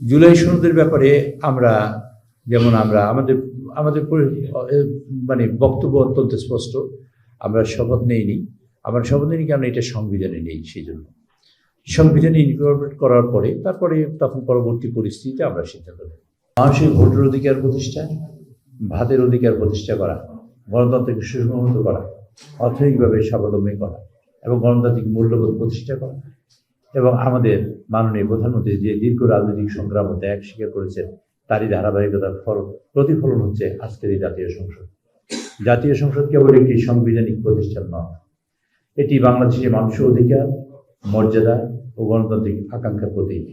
জুলাই সনদের ব্যাপারে আমরা আমাদের আমাদের মানে বক্তব্য অত্যন্ত স্পষ্ট। আমরা শপথ নেইনি। আমরা শপথ নিই কারণ এটা সংবিধানে নেই, সেই জন্য সংবিধানে ইনকর্পোরেট করার পরে তখন পরবর্তী পরিস্থিতিতে আমরা সিদ্ধান্ত নেব। মানুষের ভোটের অধিকার প্রতিষ্ঠা, ভাতের অধিকার প্রতিষ্ঠা করা, গণতন্ত্রকে সুসংহত করা, অর্থনৈতিকভাবে স্বাবলম্বী করা এবং গণতান্ত্রিক মূল্যবোধ প্রতিষ্ঠা করা এবং আমাদের মাননীয় প্রধানমন্ত্রী যে দীর্ঘ রাজনৈতিক সংগ্রাম ও ত্যাগ স্বীকার করেছেন তারই ধারাবাহিকতার প্রতিফলন হচ্ছে আজকের এই জাতীয় সংসদ। জাতীয় সংসদ কেবল একটি সাংবিধানিক প্রতিষ্ঠান নয়, এটি বাংলাদেশের মানুষের অধিকার, মর্যাদা ও গণতান্ত্রিক আকাঙ্ক্ষার প্রতীক।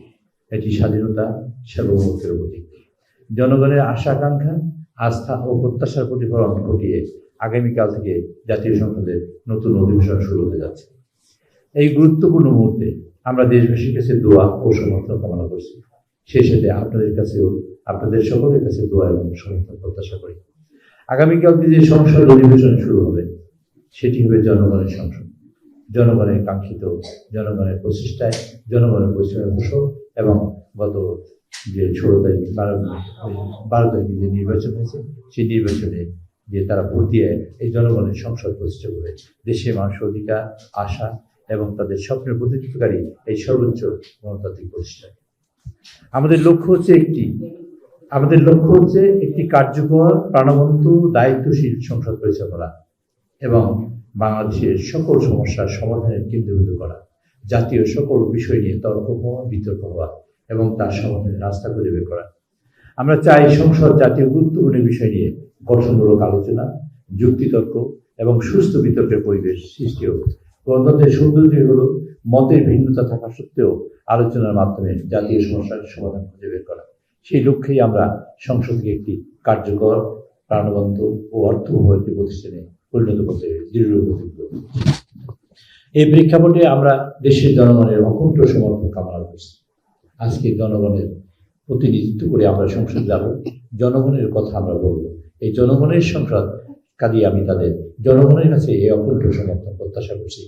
এটি স্বাধীনতা, সার্বভৌমত্বের প্রতীক। জনগণের আশা আকাঙ্ক্ষা, আস্থা ও প্রত্যাশার প্রতিফলন ঘটিয়ে আগামীকাল থেকে জাতীয় সংসদের নতুন অধিবেশন শুরু হতে যাচ্ছে। এই গুরুত্বপূর্ণ মুহূর্তে আমরা দেশবাসীর কাছে দোয়া ও সমর্থন কামনা করছি। সেই সাথে আপনাদের সকলের কাছে দোয়া এবং সমর্থন প্রত্যাশা করি। আগামীকাল যে সংসদ অধিবেশন শুরু হবে সেটি হবে জনগণের সংসদ, জনগণের কাঙ্ক্ষিত, জনগণের প্রচেষ্টায়, জনগণের পরিশ্রমের ফসল এবং গত যে 16 তারিখ 12 তারিখে যে নির্বাচন হয়েছে সেই নির্বাচনে যে তারা ভোট দিয়ে এই জনগণের সংসদ প্রতিষ্ঠা করে দেশের মানুষের অধিকার, আশা এবং তাদের স্বপ্নের প্রতিনিধিত্বকারী এই সর্বোচ্চ গণতান্ত্রিক প্রতিষ্ঠা। আমাদের লক্ষ্য হচ্ছে একটি কার্যকর, প্রাণবন্ত, দায়িত্বশীল সংসদ পরিচালনা করা এবং বাংলাদেশের সকল সমস্যার সমাধানের কেন্দ্রবিন্দু করা, জাতীয় সকল বিষয় নিয়ে তর্ক হওয়া, বিতর্ক হওয়া এবং তার সমাধানের রাস্তা খুঁজে বের করা। আমরা চাই সংসদ জাতীয় গুরুত্বপূর্ণ বিষয় নিয়ে গঠনমূলক আলোচনা, যুক্তিতর্ক এবং সুস্থ বিতর্কের পরিবেশ সৃষ্টি হোক। গণতন্ত্রের সৌন্দর্য হলো মতের ভিন্নতা থাকা সত্ত্বেও আলোচনার মাধ্যমে জাতীয় সমস্যার সমাধান খুঁজে বের করা। সেই লক্ষ্যেই আমরা সংসদকে একটি কার্যকর, প্রাণবন্ত ও অর্থবহ একটি প্রতিষ্ঠানে পরিণত করতে দৃঢ় প্রতিজ্ঞ। এই প্রেক্ষাপটে আমরা দেশের জনগণের অকুণ্ঠ সমর্থন কামনা করছি। আজকে জনগণের প্রতিনিধিত্ব করে আমরা সংসদ যাব, জনগণের কথা আমরা বলবো। এই জনগণের সংসদ কাজে আমি তাদের জনগণের কাছে এই অকুণ্ঠ সমর্থন প্রত্যাশা করছি।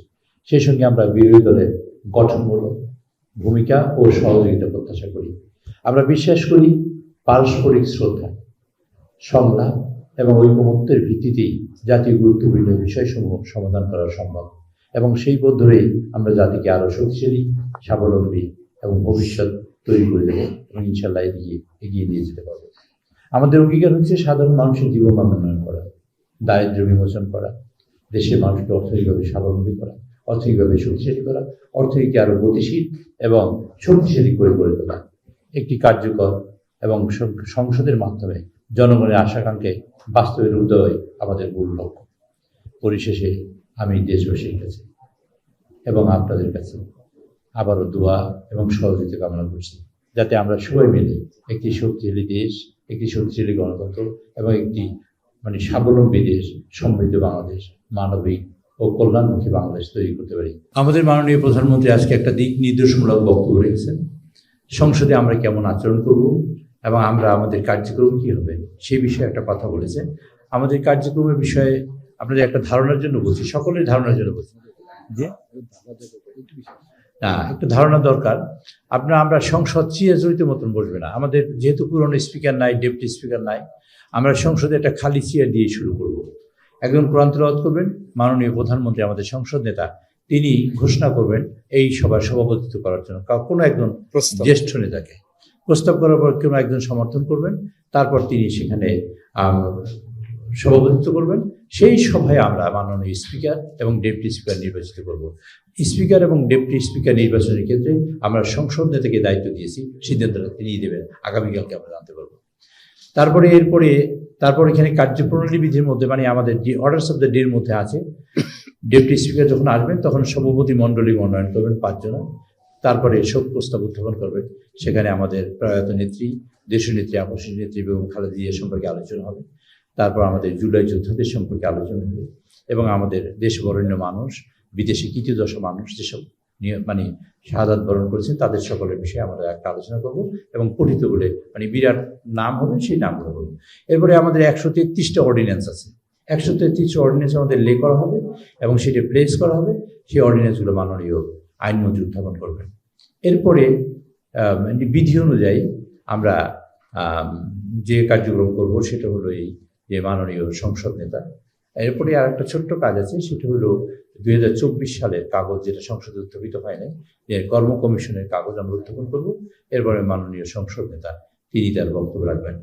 সেই সঙ্গে আমরা বিরোধী দলের গঠনমূলক ভূমিকা ও সহযোগিতা প্রত্যাশা করি। আমরা বিশ্বাস করি পারস্পরিক শ্রদ্ধা, সংলাপ এবং ঐকমত্যের ভিত্তিতেই জাতীয় গুরুত্বপূর্ণ বিষয়সমূহ সমাধান করা সম্ভব এবং সেই পথ ধরেই আমরা জাতিকে আরও শক্তিশালী, স্বাবলম্বী এবং ভবিষ্যৎ তৈরি করে দেবো এবং ইনশাল্লাহ এদিকে এগিয়ে নিয়ে যেতে পারবো। আমাদের অঙ্গীকার হচ্ছে সাধারণ মানুষের জীবনমান উন্নয়ন করা, দারিদ্র্য বিমোচন করা, দেশের মানুষকে অর্থনৈতিকভাবে স্বাবলম্বী করা, অর্থনৈতিকভাবে শক্তিশালী করা, অর্থনীতি আরও গতিশীল এবং শক্তিশালী করে গড়ে তোলা, একটি কার্যকর এবং সংসদের মাধ্যমে জনগণের আশাকাঙ্ক্ষে বাস্তবে রূপ দেওয়াই আমাদের মূল লক্ষ্য। পরিশেষে আমি দেশবাসীর কাছে এবং আপনাদের কাছে আবারও দোয়া এবং সহযোগিতা কামনা করছি, যাতে আমরা সবাই মিলে একটি শক্তিশালী দেশ, একটি শক্তিশালী গণতন্ত্র এবং একটি স্বাবলম্বী দেশ, সমৃদ্ধ বাংলাদেশ, মানবিক ও কল্যাণমুখী বাংলাদেশ তৈরি করতে পারি। আমাদের মাননীয় প্রধানমন্ত্রী আজকে একটা দিক নির্দেশমূলক বক্তব্য রেখেছেন। সংসদে আমরা কেমন আচরণ করব এবং আমাদের কার্যক্রম কী হবে সেই বিষয়ে একটা কথা বলেছেন। আমাদের কার্যক্রমের বিষয়ে আপনাদের একটা ধারণার জন্য বলছি, সকলের ধারণার জন্য বলছি যে একটু ধারণা দরকার। আমরা সংসদ চিরাচরিত মতন বসবে না। আমাদের যেহেতু পুরনো স্পিকার নাই, ডেপুটি স্পিকার নাই, আমরা সংসদে একটা খালি চেয়ার দিয়ে শুরু করব। একজন কোরআন তেলাওয়াত করবেন, মাননীয় প্রধানমন্ত্রী আমাদের সংসদ নেতা তিনি ঘোষণা করবেন এই সভার সভাপতিত্ব করার জন্য কোনো একজন জ্যেষ্ঠ নেতাকে প্রস্তাব করার পর কোনো একজন সমর্থন করবেন, তারপর তিনি সেখানে সভাপতিত্ব করবেন। সেই সভায় আমরা মাননীয় স্পিকার এবং ডেপুটি স্পিকার নির্বাচিত করব। স্পিকার এবং ডেপুটি স্পিকার নির্বাচনের ক্ষেত্রে আমরা সংসদ নেতাকে দায়িত্ব দিয়েছি, সিদ্ধান্তটা তিনি দেবেন, আগামীকালকে আমরা জানতে পারবো। তারপর এখানে কার্যপ্রণালী বিধির মধ্যে আমাদের যে অর্ডারস অফ দ্য ডের মধ্যে আছে, ডেপুটি স্পিকার যখন আসবেন তখন সভাপতি মণ্ডলী মনোনয়ন করবেন 5 জন, তারপরে শোক প্রস্তাব উত্থাপন করবেন। সেখানে আমাদের প্রয়াত নেত্রী, দেশনেত্রী, আপসী নেত্রী বেগম খালেদা জিয়া সম্পর্কে আলোচনা হবে। তারপর আমাদের জুলাই যোদ্ধাদের সম্পর্কে আলোচনা হবে এবং আমাদের দেশ বরেণ্য মানুষ, বিদেশি কৃতদশা মানুষ যেসব শাহাদাত বরণ করেছেন তাদের সকলের বিষয়ে আমরা একটা আলোচনা করব এবং পঠিত বলে বিরাট নাম হবে, সেই নামগুলো বলব। এরপরে আমাদের 133টা অর্ডিন্যান্স আছে। 133টা অর্ডিন্যান্স আমাদের লে করা হবে এবং সেটা প্লেস করা হবে। সেই অর্ডিন্যান্সগুলো মাননীয় আইনমন্ত্রী উত্থাপন করবেন। এরপরে বিধি অনুযায়ী আমরা যে কার্যক্রম করব সেটা হলো এই যে মাননীয় সংসদ নেতা। এরপরে আর একটা ছোট্ট কাজ আছে, সেটা হলো 2024 সালের কাগজ, যেটা সংসদে উত্থাপিত হয় নাই, যে কর্ম কমিশনের কাগজ আমরা উত্থাপন করব। এরপরে মাননীয় সংসদ নেতা তিনি তার বক্তব্য রাখবেন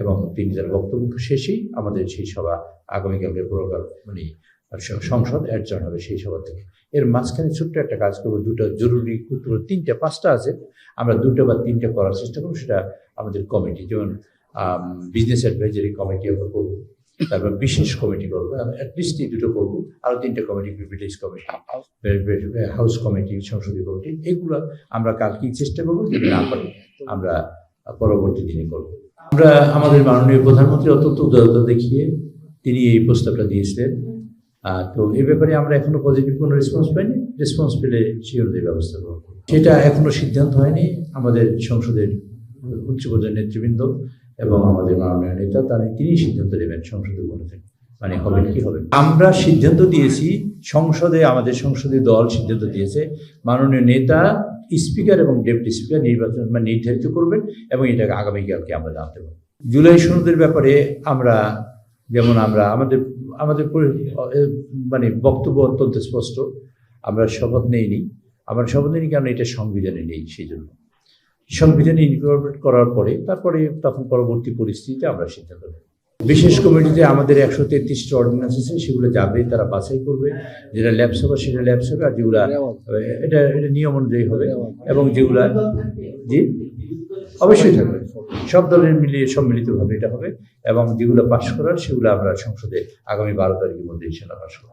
এবং তিনি তার বক্তব্য শেষেই আমাদের সেই সভা আগামীকালকে প্রোগ্রাম মানে সংসদ অ্যাডজর্ন হবে সেই সভা থেকে। এর মাঝখানে ছোট্ট একটা কাজ করবো, দুটো জরুরি গুরুত্বপূর্ণ, 3টা 5টা আছে, আমরা 2টা বা 3টা করার চেষ্টা করবো। সেটা আমাদের কমিটি, যেমন বিজনেস অ্যাডভাইজারি কমিটি আমরা করবো, তারপর বিশেষ কমিটি করবো, অ্যাটলিস্ট এই 2টো করবো, আরও 3টা committee, privilege committee, house committee, সংসদীয় কমিটি, এগুলো আমরা কালকেই চেষ্টা করবো। যদি না পারি আমরা পরবর্তী দিনে করবো। আমরা আমাদের মাননীয় প্রধানমন্ত্রী অত্যন্ত উদারতা দেখিয়ে তিনি এই প্রস্তাবটা দিয়েছিলেন। তো এই ব্যাপারে আমরা এখনো পজিটিভ কোনো রেসপন্স পাইনি। রেসপন্স পেলে সেই অনুযায়ী ব্যবস্থা গ্রহণ করব। সেটা এখনো সিদ্ধান্ত হয়নি। আমাদের সংসদের উচ্চ পর্যায়ের নেতৃবৃন্দ এবং আমাদের মাননীয় নেতা তিনি সিদ্ধান্ত নেবেন সংসদের মনে থেকে, মানে হবে কি হবে। আমরা সিদ্ধান্ত দিয়েছি সংসদে, আমাদের সংসদীয় দল সিদ্ধান্ত দিয়েছে মাননীয় নেতা স্পিকার এবং ডেপুটি স্পিকার নির্বাচন নির্ধারিত করবেন এবং এটাকে আগামীকালকে আমরা জানতে পারব। জুলাই সনদের ব্যাপারে আমরা আমাদের মানে বক্তব্য অত্যন্ত স্পষ্ট। আমরা শপথ নেইনি, কারণ এটা সংবিধানে নেই। সেই জন্য সংবিধানে ইনকর্পোরেট করার পরে তখন পরবর্তী পরিস্থিতিতে আমরা সিদ্ধান্ত নেব। বিশেষ কমিটিতে আমাদের 133টা অর্ডিন্যান্স আছে, সেগুলো যাবে, তারা বাছাই করবে। যেটা ল্যাপস হবে সেটা ল্যাপস হবে, আর যেগুলা এটা নিয়ম অনুযায়ী হবে, এবং যেগুলা জি অবশ্যই থাকবে, সব দলের মিলিয়ে সম্মিলিতভাবে এটা হবে, এবং যেগুলো পাশ করার সেগুলো আমরা সংসদে আগামী 12 তারিখের মধ্যে ইনশাআল্লাহ পাশ করব।